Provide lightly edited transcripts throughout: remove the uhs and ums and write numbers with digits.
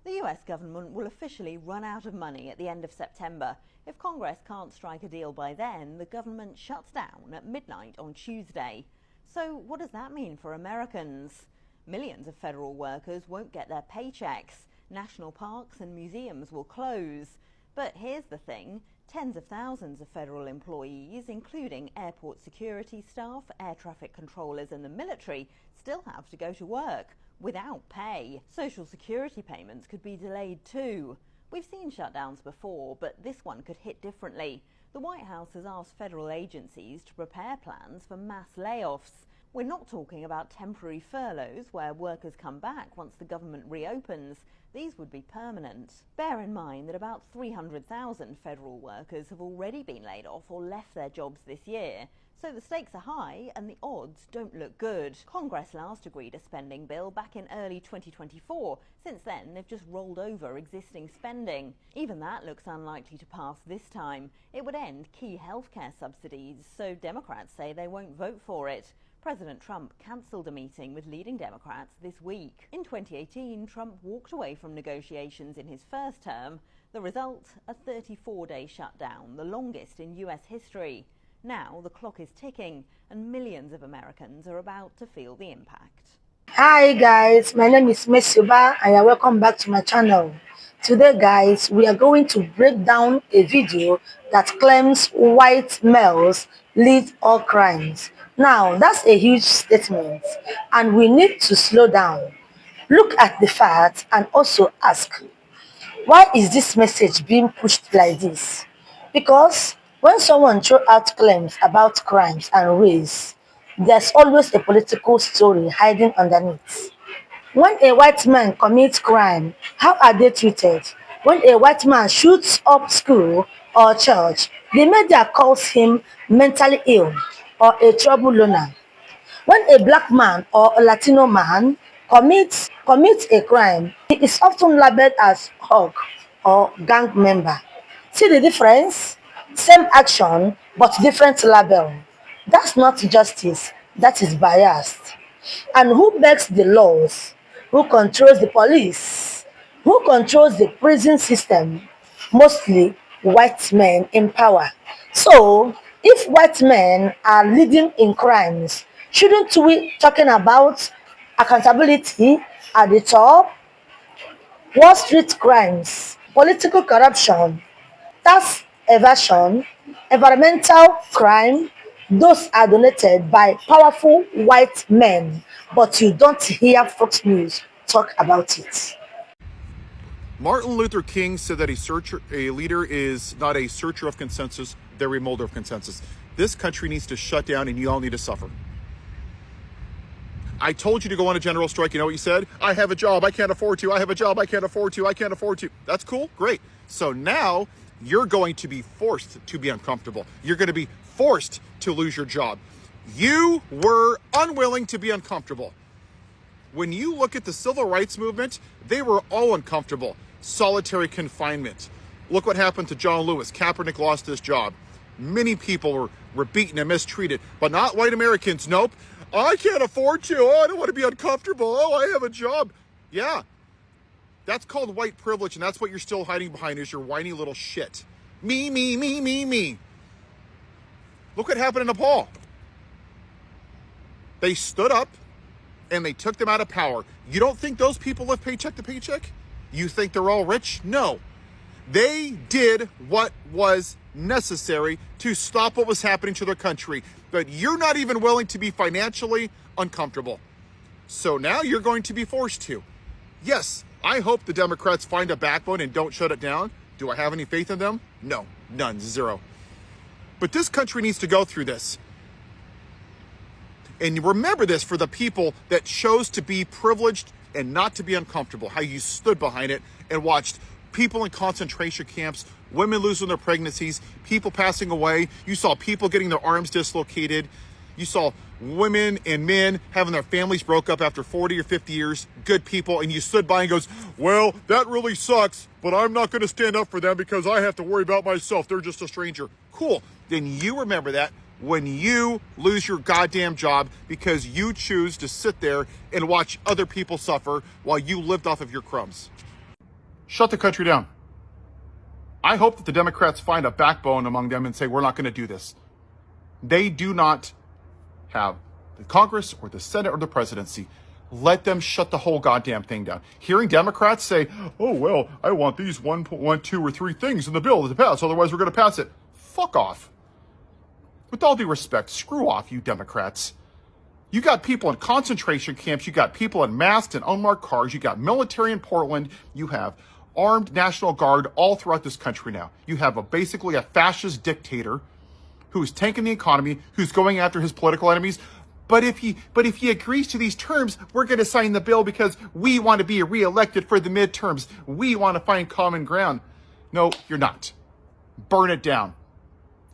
The US government will officially run out of money at the end of September. If Congress can't strike a deal by then, the government shuts down at midnight on Tuesday. So what does that mean for Americans? Millions of federal workers won't get their paychecks. National parks and museums will close. But here's the thing. Tens of thousands of federal employees, including airport security staff, air traffic controllers and the military, still have to go to work without pay. Social security payments could be delayed too. We've seen shutdowns before, but this one could hit differently. The White House has asked federal agencies to prepare plans for mass layoffs. We're not talking about temporary furloughs where workers come back once the government reopens. These would be permanent. Bear in mind that about 300,000 federal workers have already been laid off or left their jobs this year. So the stakes are high and the odds don't look good. Congress last agreed a spending bill back in early 2024. Since then, they've just rolled over existing spending. Even that looks unlikely to pass this time. It would end key healthcare subsidies, so Democrats say they won't vote for it. President Trump cancelled a meeting with leading Democrats this week. In 2018, Trump walked away from negotiations in his first term. The result, a 34-day shutdown, the longest in US history. Now the clock is ticking and millions of Americans are about to feel the impact. Hi guys, my name is Mesuba and you're welcome back to my channel. Today guys, we are going to break down a video that claims white males lead all crimes. Now that's a huge statement and we need to slow down, look at the facts and also ask, why is this message being pushed like this? Because when someone throws out claims about crimes and race, there's always a political story hiding underneath. When a white man commits crime, how are they treated? When a white man shoots up school or church, the media calls him mentally ill or a trouble loner. When a black man or a Latino man commits a crime, he is often labeled as hog or gang member. See the difference? Same action, but different label. That's not justice, that is biased. And who makes the laws? Who controls the police? Who controls the prison system? Mostly white men in power. So, if white men are leading in crimes, shouldn't we talking about accountability at the top? Wall Street crimes, political corruption, tax evasion, environmental crime, those are donated by powerful white men, but you don't hear Fox News talk about it. Martin Luther King said that a leader is not a searcher of consensus, they're a molder of consensus. This country needs to shut down and you all need to suffer. I told you to go on a general strike. You know what you said? I have a job, I can't afford to. I have a job, I can't afford to. I can't afford to. That's cool, great. So now you're going to be forced to be uncomfortable. You're going to be forced to lose your job. You were unwilling to be uncomfortable. When you look at the civil rights movement, they were all uncomfortable. Solitary confinement. Look what happened to John Lewis. Kaepernick lost his job. Many people were beaten and mistreated, but not white Americans. Nope. I can't afford to. Oh, I don't want to be uncomfortable. Oh, I have a job. Yeah. That's called white privilege, and that's what you're still hiding behind is your whiny little shit. Me, me, me, me, me. Look what happened in Nepal. They stood up, and they took them out of power. You don't think those people live paycheck to paycheck? You think they're all rich? No. They did what was necessary to stop what was happening to their country. But you're not even willing to be financially uncomfortable. So now you're going to be forced to. Yes, I hope the Democrats find a backbone and don't shut it down. Do I have any faith in them? No, none, zero. But this country needs to go through this. And remember this for the people that chose to be privileged and not to be uncomfortable, how you stood behind it and watched people in concentration camps, women losing their pregnancies, people passing away. You saw people getting their arms dislocated. You saw women and men having their families broke up after 40 or 50 years, good people, and you stood by and goes, well, that really sucks, but I'm not going to stand up for them because I have to worry about myself. They're just a stranger. Cool. Then you remember that when you lose your goddamn job because you choose to sit there and watch other people suffer while you lived off of your crumbs. shut the country down. I hope that the Democrats find a backbone among them and say, we're not going to do this. They do not have the Congress or the Senate or the presidency. Let them shut the whole goddamn thing down. Hearing Democrats say, oh, well, I want these 1, 2, or 3 things in the bill to pass, otherwise we're going to pass it. Fuck off. With all due respect, screw off, you Democrats. You got people in concentration camps. You got people in masked and unmarked cars. You got military in Portland. You have armed National Guard all throughout this country now. You have basically a fascist dictator who's tanking the economy, who's going after his political enemies. But if he agrees to these terms, we're going to sign the bill because we want to be reelected for the midterms. We want to find common ground. No, you're not. Burn it down.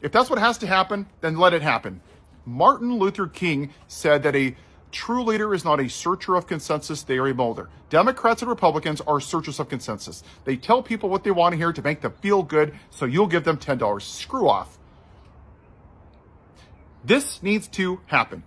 If that's what has to happen, then let it happen. Martin Luther King said that a true leader is not a searcher of consensus, they are a molder. Democrats and Republicans are searchers of consensus. They tell people what they want to hear to make them feel good, so you'll give them $10. Screw off. This needs to happen.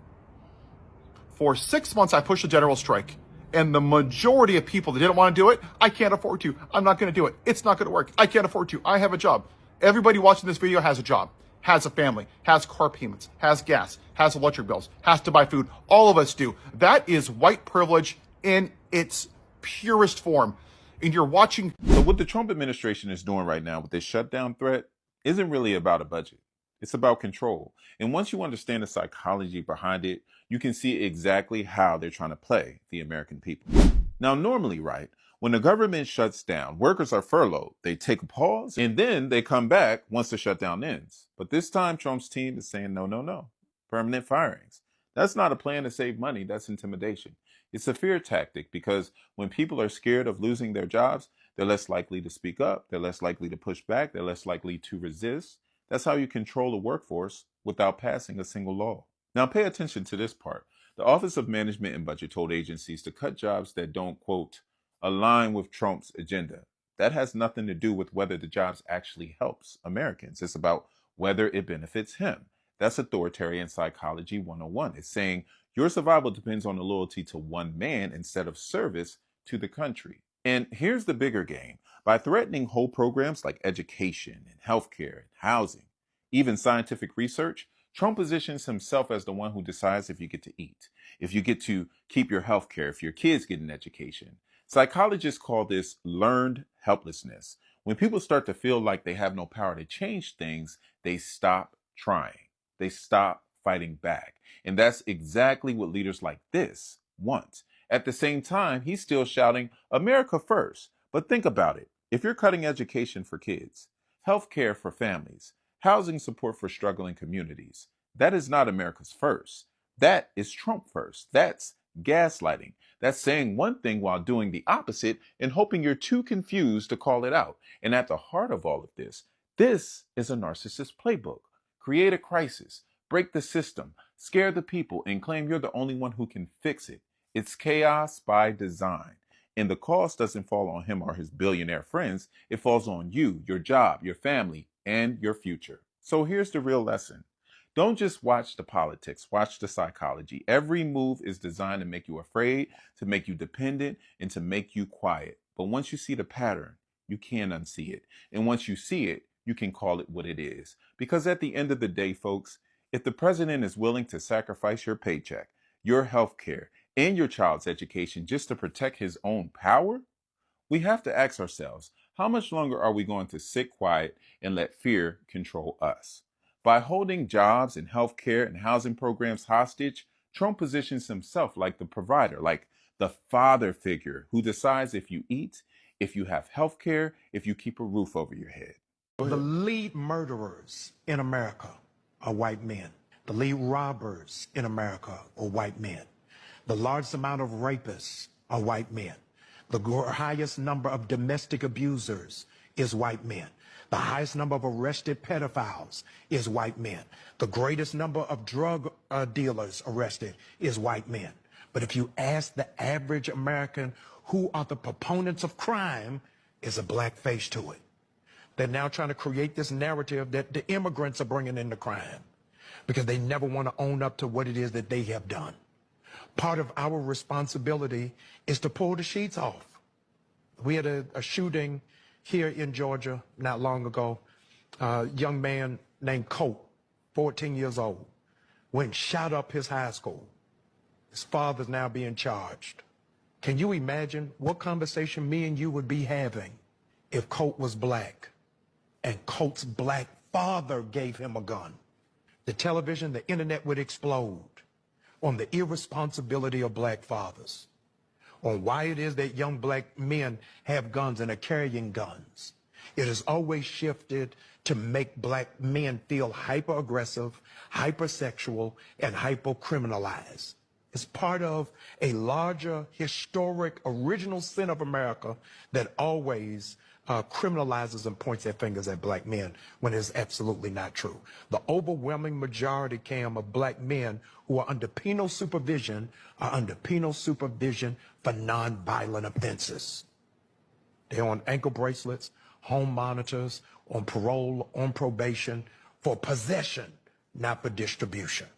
For 6 months, I pushed a general strike. And the majority of people that didn't want to do it, I can't afford to. I'm not going to do it. It's not going to work. I can't afford to. I have a job. Everybody watching this video has a job, has a family, has car payments, has gas, has electric bills, has to buy food. All of us do. That is white privilege in its purest form. And you're watching. So what the Trump administration is doing right now with this shutdown threat isn't really about a budget. It's about control. And once you understand the psychology behind it, you can see exactly how they're trying to play the American people. Now, normally, right, when the government shuts down, workers are furloughed. They take a pause and then they come back once the shutdown ends. But this time, Trump's team is saying, no, no, no. Permanent firings. That's not a plan to save money. That's intimidation. It's a fear tactic because when people are scared of losing their jobs, they're less likely to speak up. They're less likely to push back. They're less likely to resist. That's how you control the workforce without passing a single law. Now pay attention to this part. The Office of Management and Budget told agencies to cut jobs that don't, quote, align with Trump's agenda. That has nothing to do with whether the jobs actually helps Americans. It's about whether it benefits him. That's authoritarian psychology 101. It's saying your survival depends on the loyalty to one man instead of service to the country. And here's the bigger game. By threatening whole programs like education and healthcare and housing, even scientific research, Trump positions himself as the one who decides if you get to eat, if you get to keep your healthcare, if your kids get an education. Psychologists call this learned helplessness. When people start to feel like they have no power to change things, they stop trying. They stop fighting back. And that's exactly what leaders like this want. At the same time, he's still shouting, America first. But think about it. If you're cutting education for kids, health care for families, housing support for struggling communities, that is not America's first. That is Trump first. That's gaslighting. That's saying one thing while doing the opposite and hoping you're too confused to call it out. And at the heart of all of this is a narcissist playbook. Create a crisis, break the system, scare the people, and claim you're the only one who can fix it. It's chaos by design. And the cost doesn't fall on him or his billionaire friends. It falls on you, your job, your family, and your future. So here's the real lesson. Don't just watch the politics, watch the psychology. Every move is designed to make you afraid, to make you dependent, and to make you quiet. But once you see the pattern, you can't unsee it. And once you see it, you can call it what it is. Because at the end of the day, folks, if the president is willing to sacrifice your paycheck, your health care, and your child's education just to protect his own power, we have to ask ourselves, how much longer are we going to sit quiet and let fear control us? By holding jobs and health care and housing programs hostage, Trump positions himself like the provider, like the father figure who decides if you eat, if you have health care, if you keep a roof over your head. The lead murderers in America are white men. The lead robbers in America are white men. The largest amount of rapists are white men. The highest number of domestic abusers is white men. The highest number of arrested pedophiles is white men. The greatest number of drug dealers arrested is white men. But if you ask the average American who are the proponents of crime, is a black face to it. They're now trying to create this narrative that the immigrants are bringing in the crime because they never want to own up to what it is that they have done. Part of our responsibility is to pull the sheets off. We had a shooting here in Georgia not long ago. A young man named Colt, 14 years old, went and shot up his high school. His father's now being charged. Can you imagine what conversation me and you would be having if Colt was black and Colt's black father gave him a gun? The television, the internet would explode on the irresponsibility of black fathers, on why it is that young black men have guns and are carrying guns. It has always shifted to make black men feel hyper-aggressive, hypersexual, and hyper-criminalized. It's part of a larger, historic, original sin of America that always criminalizes and points their fingers at black men when it's absolutely not true. The overwhelming majority, Cam, of black men who are under penal supervision are under penal supervision for nonviolent offenses. They're on ankle bracelets, home monitors, on parole, on probation, for possession, not for distribution.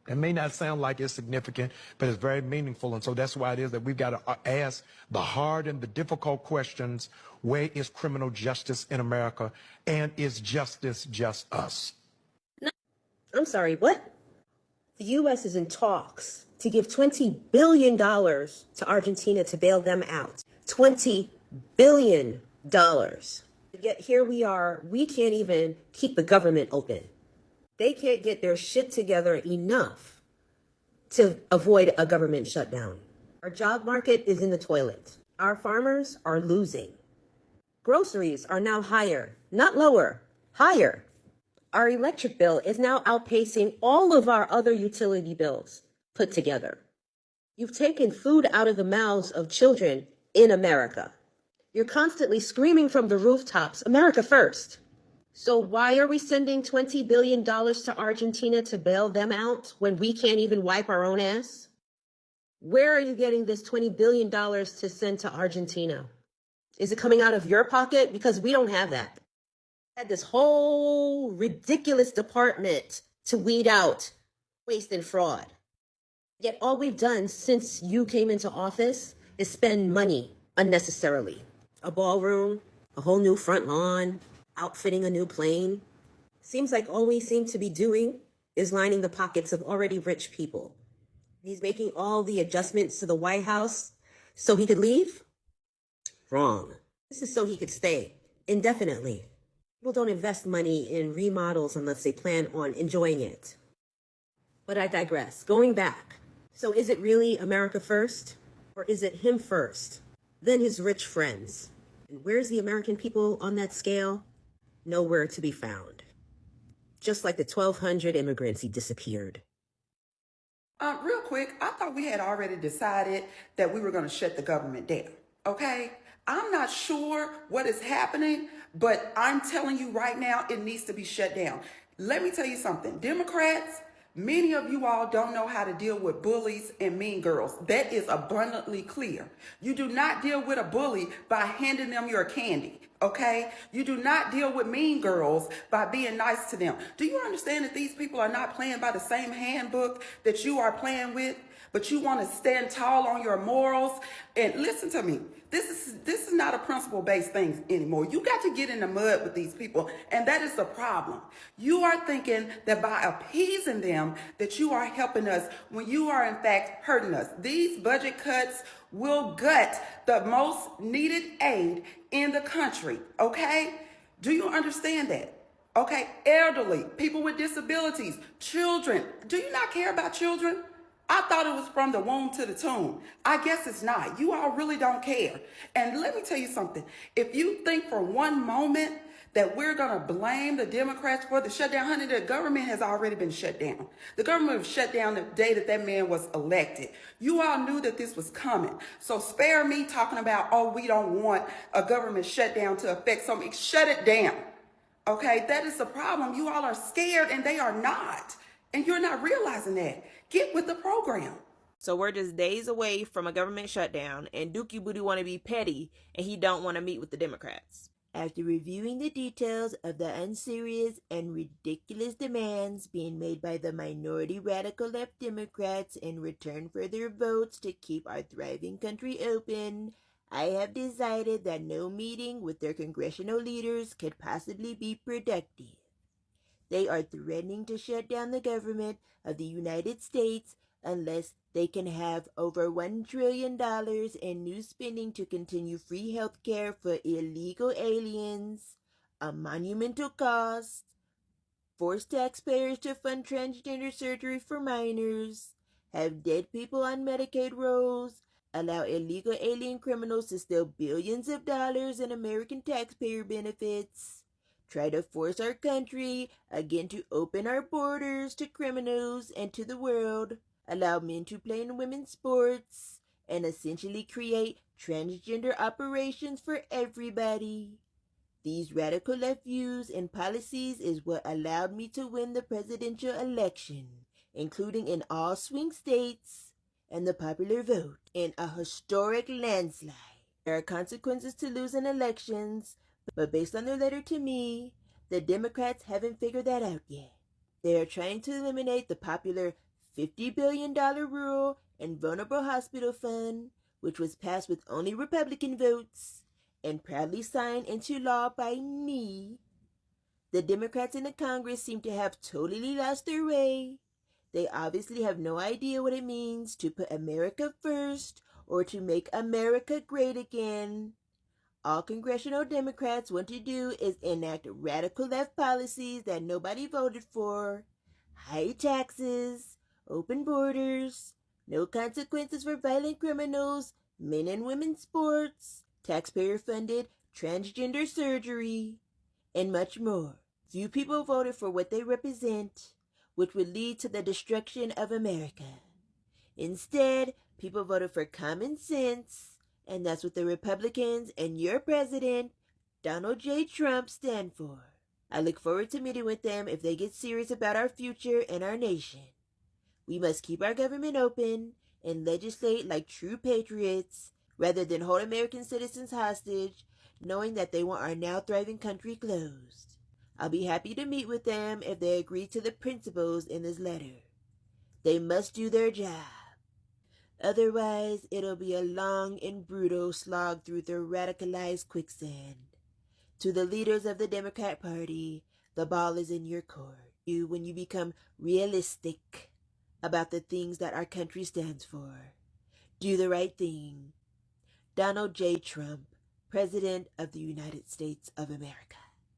It may not sound like it's significant, but it's very meaningful. And so that's why it is that we've got to ask the hard and the difficult questions. Where is criminal justice in America? And is justice just us? No, I'm sorry, what? The U.S. is in talks to give $20 billion to Argentina to bail them out. $20 billion. Yet here we are, we can't even keep the government open. They can't get their shit together enough to avoid a government shutdown. Our job market is in the toilet. Our farmers are losing. Groceries are now higher, not lower, higher. Our electric bill is now outpacing all of our other utility bills put together. You've taken food out of the mouths of children in America. You're constantly screaming from the rooftops, America first. So why are we sending $20 billion to Argentina to bail them out when we can't even wipe our own ass? Where are you getting this $20 billion to send to Argentina? Is it coming out of your pocket? Because we don't have that. We had this whole ridiculous department to weed out waste and fraud. Yet all we've done since you came into office is spend money unnecessarily. A ballroom, a whole new front lawn, outfitting a new plane. Seems like all we seem to be doing is lining the pockets of already rich people. He's making all the adjustments to the White House so he could leave? Wrong. This is so he could stay indefinitely. People don't invest money in remodels unless they plan on enjoying it. But I digress. Going back. So is it really America first? Or is it him first? Then his rich friends. And where's the American people on that scale? Nowhere to be found. Just like the 1,200 immigrants he disappeared. Real quick, I thought we had already decided that we were going to shut the government down, okay? I'm not sure what is happening, but I'm telling you right now, it needs to be shut down. Let me tell you something. Democrats, many of you all don't know how to deal with bullies and mean girls. That is abundantly clear. You do not deal with a bully by handing them your candy, okay? You do not deal with mean girls by being nice to them. Do you understand that these people are not playing by the same handbook that you are playing with? But you want to stand tall on your morals. And listen to me. This is not a principle-based thing anymore. You got to get in the mud with these people, and that is the problem. You are thinking that by appeasing them that you are helping us when you are in fact hurting us. These budget cuts will gut the most needed aid in the country, okay? Do you understand that? Okay, elderly, people with disabilities, children. Do you not care about children? I thought it was from the womb to the tomb. I guess it's not. You all really don't care. And let me tell you something. If you think for one moment that we're going to blame the Democrats for the shutdown, honey, the government has already been shut down. The government was shut down the day that that man was elected. You all knew that this was coming. So spare me talking about, oh, we don't want a government shutdown to affect something. Shut it down. Okay, that is the problem. You all are scared and they are not. And you're not realizing that. Get with the program. So we're just days away from a government shutdown, and Dookie Booty want to be petty, and he don't want to meet with the Democrats. After reviewing the details of the unserious and ridiculous demands being made by the minority radical left Democrats in return for their votes to keep our thriving country open, I have decided that no meeting with their congressional leaders could possibly be productive. They are threatening to shut down the government of the United States unless they can have over $1 trillion in new spending to continue free health care for illegal aliens, a monumental cost, force taxpayers to fund transgender surgery for minors, have dead people on Medicaid rolls, allow illegal alien criminals to steal billions of dollars in American taxpayer benefits, try to force our country again to open our borders to criminals and to the world, allow men to play in women's sports, and essentially create transgender operations for everybody. These radical left views and policies is what allowed me to win the presidential election, including in all swing states and the popular vote in a historic landslide. There are consequences to losing elections, but based on their letter to me, the Democrats haven't figured that out yet. They are trying to eliminate the popular $50 billion rural and vulnerable hospital fund, which was passed with only Republican votes and proudly signed into law by me. The Democrats in the Congress seem to have totally lost their way. They obviously have no idea what it means to put America first or to make America great again. All congressional Democrats want to do is enact radical left policies that nobody voted for. High taxes, open borders, no consequences for violent criminals, men and women's sports, taxpayer-funded transgender surgery, and much more. Few people voted for what they represent, which would lead to the destruction of America. Instead, people voted for common sense, and that's what the Republicans and your president, Donald J. Trump, stand for. I look forward to meeting with them if they get serious about our future and our nation. We must keep our government open and legislate like true patriots rather than hold American citizens hostage, knowing that they want our now thriving country closed. I'll be happy to meet with them if they agree to the principles in this letter. They must do their job. Otherwise, it'll be a long and brutal slog through the radicalized quicksand. To the leaders of the Democrat Party, the ball is in your court. When you become realistic about the things that our country stands for. Do the right thing. Donald J. Trump, President of the United States of America.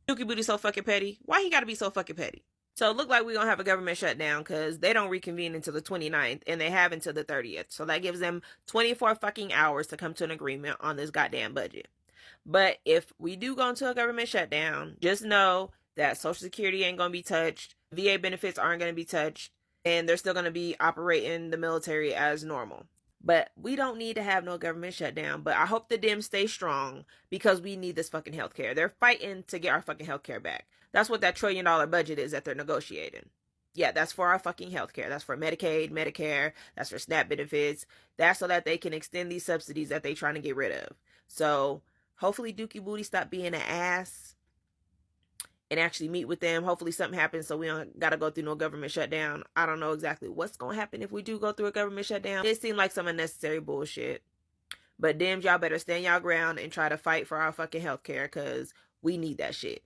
Dookie Booty so fucking petty. Why he gotta be so fucking petty? So it look like we're gonna have a government shutdown because they don't reconvene until the 29th and they have until the 30th. So that gives them 24 fucking hours to come to an agreement on this goddamn budget. But if we do go into a government shutdown, just know that Social Security ain't gonna be touched, VA benefits aren't gonna be touched, and they're still gonna be operating the military as normal. But we don't need to have no government shutdown. But I hope the Dems stay strong because we need this fucking healthcare. They're fighting to get our fucking healthcare back. That's what that $1 trillion budget is that they're negotiating. Yeah, that's for our fucking healthcare. That's for Medicaid, Medicare. That's for SNAP benefits. That's so that they can extend these subsidies that they're trying to get rid of. So hopefully Dookie Booty stop being an ass and actually meet with them. Hopefully something happens so we don't gotta go through no government shutdown. I don't know exactly what's gonna happen if we do go through a government shutdown. It seemed like some unnecessary bullshit. But Dems, y'all better stand y'all ground and try to fight for our fucking healthcare because we need that shit.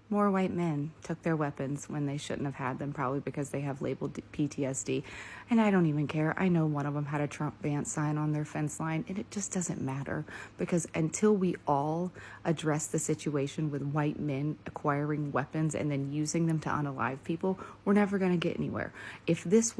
More white men took their weapons when they shouldn't have had them, probably because they have labeled PTSD. And I don't even care. I know one of them had a Trump ban sign on their fence line, and it just doesn't matter. Because until we all address the situation with white men acquiring weapons and then using them to unalive people, we're never going to get anywhere. If mass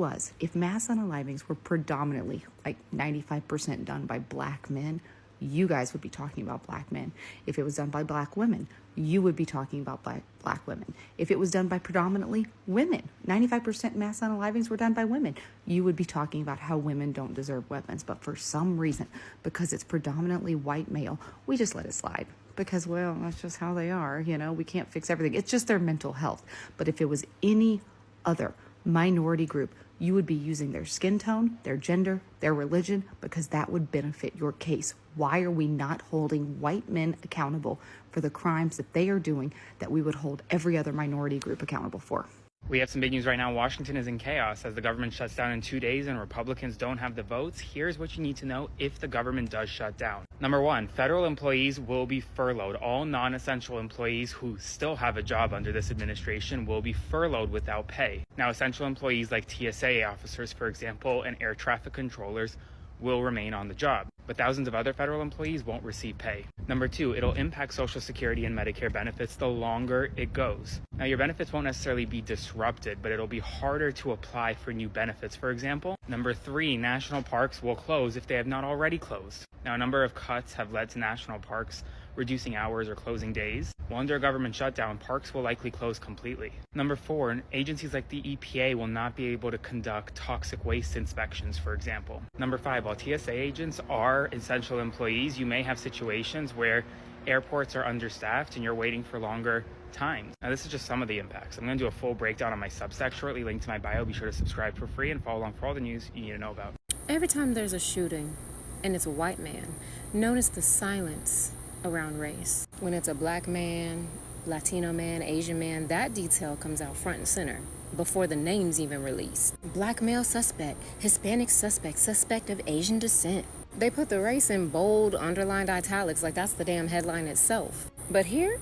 unalivings were predominantly, like 95% done by black men, you guys would be talking about black men. If it was done by black women, you would be talking about black women. If it was done by predominantly women, 95% mass unalivings were done by women, you would be talking about how women don't deserve weapons. But for some reason, because it's predominantly white male, we just let it slide. Because, well, that's just how they are. You know, we can't fix everything. It's just their mental health. But if it was any other minority group, you would be using their skin tone, their gender, their religion, because that would benefit your case. Why are we not holding white men accountable for the crimes that they are doing that we would hold every other minority group accountable for? We have some big news right now. Washington is in chaos as the government shuts down in 2 days and Republicans don't have the votes. Here's what you need to know if the government does shut down. Number one, federal employees will be furloughed. All non-essential employees who still have a job under this administration will be furloughed without pay. Now, essential employees like TSA officers, for example, and air traffic controllers will remain on the job, but thousands of other federal employees won't receive pay. Number two, it'll impact Social Security and Medicare benefits the longer it goes. Now, your benefits won't necessarily be disrupted, but it'll be harder to apply for new benefits, for example. Number three, national parks will close if they have not already closed. Now, a number of cuts have led to national parks reducing hours or closing days. Well, under a government shutdown, parks will likely close completely. Number four, agencies like the EPA will not be able to conduct toxic waste inspections, for example. Number five, while TSA agents are essential employees, you may have situations where airports are understaffed and you're waiting for longer times. Now, this is just some of the impacts. I'm going to do a full breakdown on my Substack shortly, link to my bio. Be sure to subscribe for free and follow along for all the news you need to know about. Every time there's a shooting and it's a white man, notice the silence around race. When it's a black man, Latino man, Asian man, that detail comes out front and center before the name's even released. Black male suspect, Hispanic suspect, suspect of Asian descent. They put the race in bold, underlined italics like that's the damn headline itself. But here,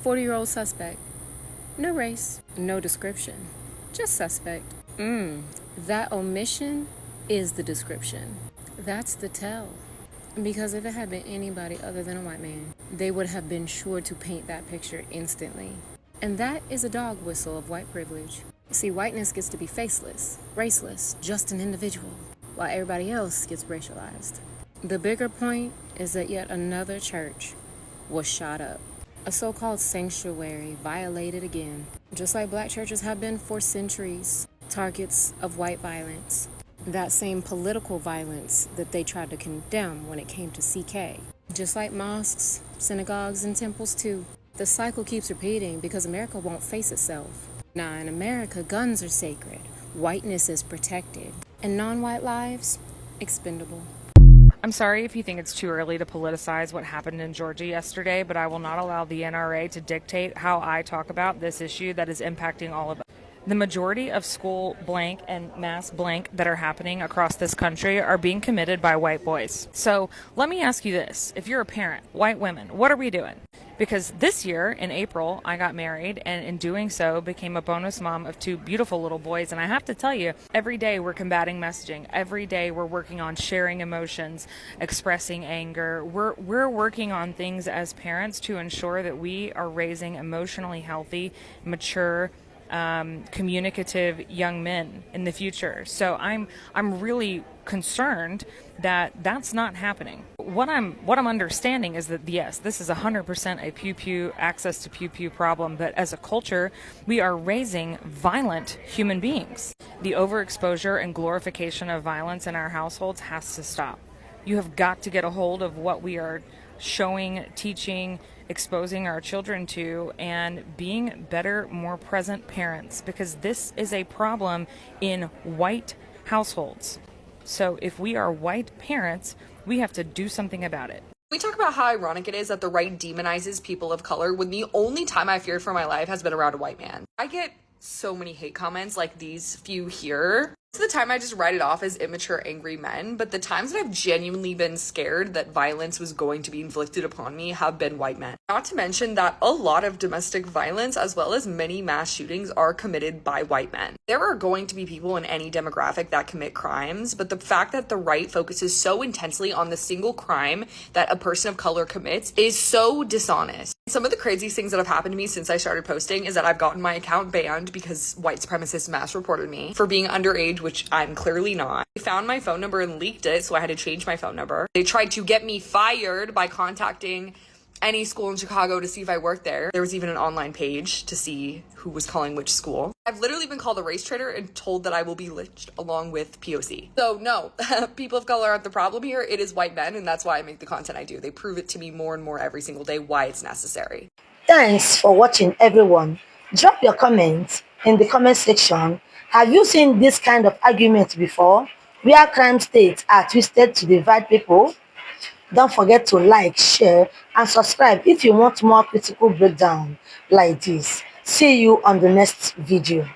40-year-old suspect. No race, no description, just suspect. That omission is the description. That's the tell. Because if it had been anybody other than a white man, they would have been sure to paint that picture instantly. And that is a dog whistle of white privilege. See, whiteness gets to be faceless, raceless, just an individual, while everybody else gets racialized. The bigger point is that yet another church was shot up. A so-called sanctuary violated again, just like black churches have been for centuries, targets of white violence. That same political violence that they tried to condemn when it came to CK. Just like mosques, synagogues, and temples too. The cycle keeps repeating because America won't face itself. Now, in America, guns are sacred, whiteness is protected, and non-white lives, expendable. I'm sorry if you think it's too early to politicize what happened in Georgia yesterday, but I will not allow the NRA to dictate how I talk about this issue that is impacting all of us. The majority of school blank and mass blank that are happening across this country are being committed by white boys. So let me ask you this. If you're a parent, white women, what are we doing? Because this year, in April, I got married, and in doing so, became a bonus mom of 2 beautiful little boys. And I have to tell you, every day we're combating messaging. Every day we're working on sharing emotions, expressing anger. We're working on things as parents to ensure that we are raising emotionally healthy, mature, communicative young men in the future. So I'm really concerned that that's not happening. What I'm understanding is that yes, this is 100% a pew-pew access to pew-pew problem, but as a culture, we are raising violent human beings. The overexposure and glorification of violence in our households has to stop. You have got to get a hold of what we are showing, teaching, exposing our children to, and being better, more present parents, because this is a problem in white households. So if we are white parents, we have to do something about it. We talk about how ironic it is that the right demonizes people of color when the only time I feared for my life has been around a white man. I get so many hate comments like these few here. Most of the time I just write it off as immature, angry men, but the times that I've genuinely been scared that violence was going to be inflicted upon me have been white men. Not to mention that a lot of domestic violence, as well as many mass shootings, are committed by white men. There are going to be people in any demographic that commit crimes, but the fact that the right focuses so intensely on the single crime that a person of color commits is so dishonest. Some of the craziest things that have happened to me since I started posting is that I've gotten my account banned because white supremacists mass reported me for being underage, which I'm clearly not. They found my phone number and leaked it, so I had to change my phone number. They tried to get me fired by contacting any school in Chicago to see if I worked there. There was even an online page to see who was calling which school. I've literally been called a race traitor and told that I will be lynched along with POC. So no, people of color aren't the problem here. It is white men, and that's why I make the content I do. They prove it to me more and more every single day why it's necessary. Thanks for watching, everyone. Drop your comments in the comment section. Have you seen this kind of argument before, where crime states are twisted to divide people? Don't forget to like, share, and subscribe if you want more critical breakdown like this. See you on the next video.